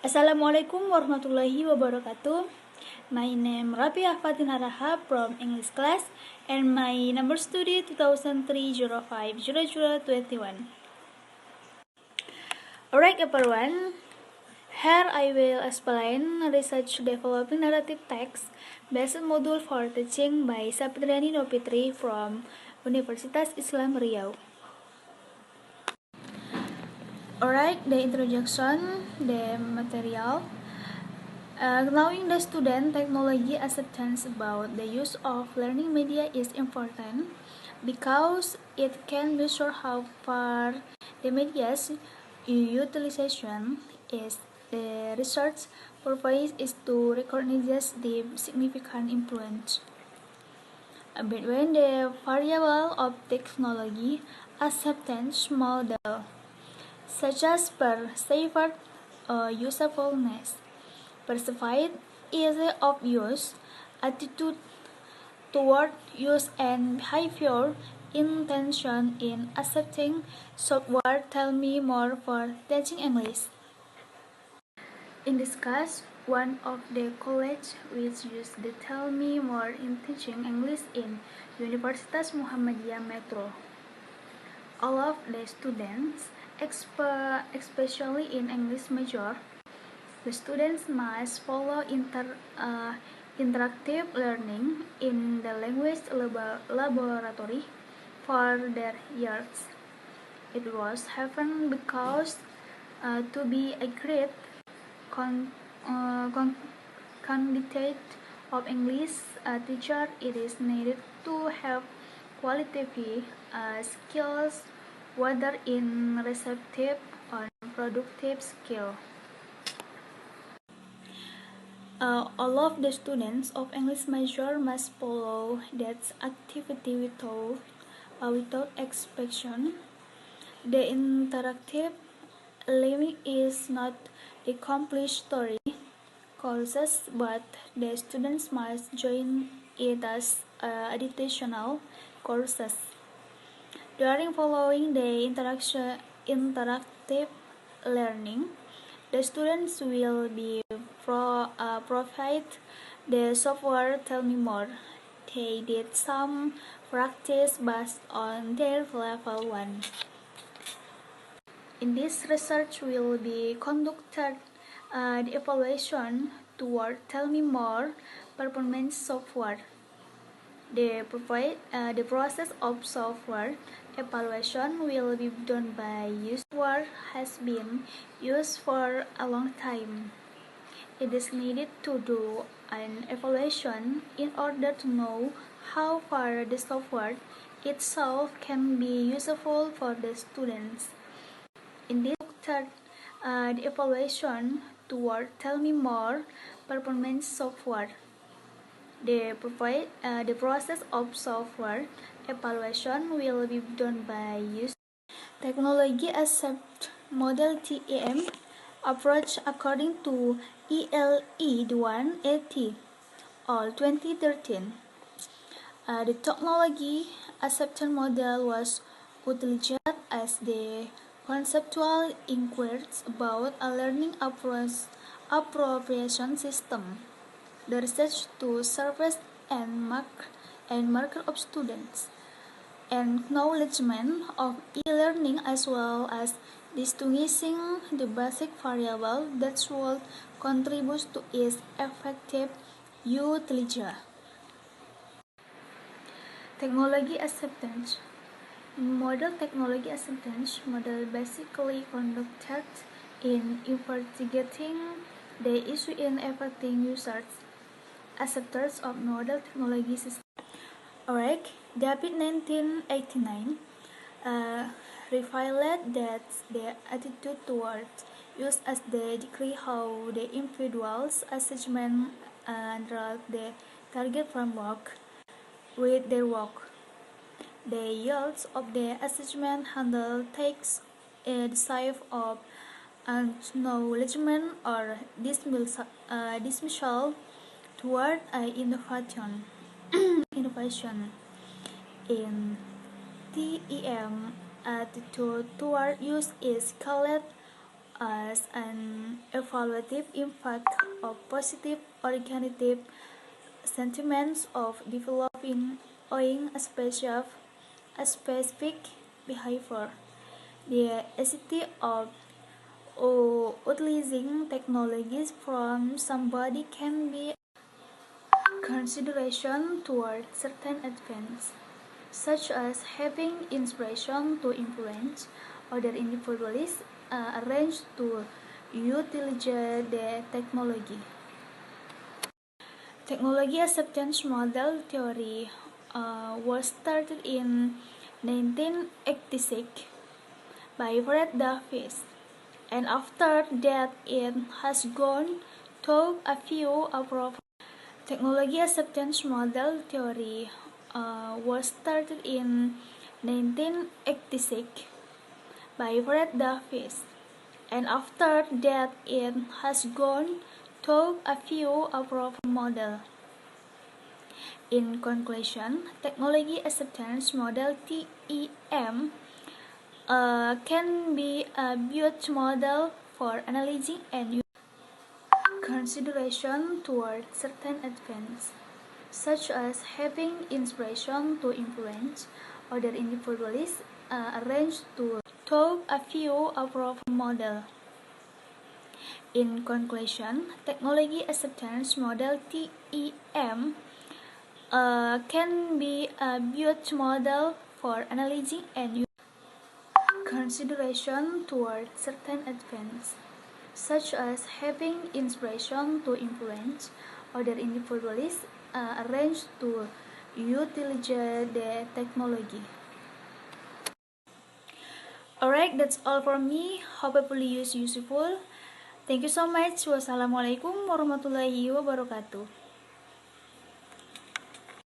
Assalamualaikum warahmatullahi wabarakatuh. My name Rabiah Fatina Rahab from English class and my number study 2003-05-0021. Alright everyone, here I will explain research developing narrative text based module for teaching by Sapriani Nopitri from Universitas Islam Riau. Alright, the introduction, the material. Knowing the student technology acceptance about the use of learning media is important because it can measure how far the media's utilization is. The research purpose is to recognize the significant influence between the variable of technology acceptance model, such as perceived usefulness, perceived ease of use, attitude toward use, and behavior intention in accepting software. Tell me more for teaching English. In this case, one of the college which use the Tell Me More in teaching English in Universitas Muhammadiyah Metro. All of the students, especially in English major, the students must follow interactive learning in the language laboratory for their years. It was happened because to be a great candidate of English teacher, it is needed to have qualitative skills, whether in receptive or productive skill. All of the students of English major must follow that activity without exception. The interactive learning is not the complete story courses, but the students must join it as additional courses. During following the interactive learning, the students will be provide the software. Tell me more. They did some practice based on their level 1. In this research will be conducted the evaluation toward Tell Me More performance software. The process of software evaluation will be done by software has been used for a long time. It is needed to do an evaluation in order to know how far the software itself can be useful for the students. In this the evaluation toward Tell Me More performance software. The process of software evaluation will be done by use technology accept model TEM approach according to ELE180 or 2013. The technology acceptance model was utilized as the conceptual inquiries about a learning appropriation system. The research to surface and marker of students, acknowledgement of e-learning, as well as distinguishing the basic variable that will contribute to its effective utilization. Technology acceptance model. Technology acceptance model basically conducted in investigating the issue in affecting users acceptance of model technology system. Alright, David 1989 revealed that the attitude towards use as the degree how the individual's assessment and the target framework with their work. The yields of the assessment handle takes the shape of acknowledgement or dismissal toward innovation. In TEM, attitude toward use is called as an evaluative impact of positive or negative sentiments of developing owing a specific behavior. The necessity of utilizing technologies from somebody can be consideration toward certain advance, such as having inspiration to influence other individuals arranged to utilize the technology. Technology acceptance model theory was started in 1986 by Fred Davis, and after that it has gone through a few approaches. Technology acceptance model theory was started in 1986 by Fred Davis, and after that it has gone through a few approval models. In conclusion, technology acceptance model (TEM) can be a built model for analyzing and consideration toward certain advance, such as having inspiration to influence other individuals arranged to through a few approval models. In conclusion, technology acceptance model (TEM) can be a built model for analyzing and consideration toward certain advance, such as having inspiration to influence other individuals arranged to utilize the technology. Alright, that's all for me. Hopefully useful. Thank you so much. Wassalamualaikum warahmatullahi wabarakatuh.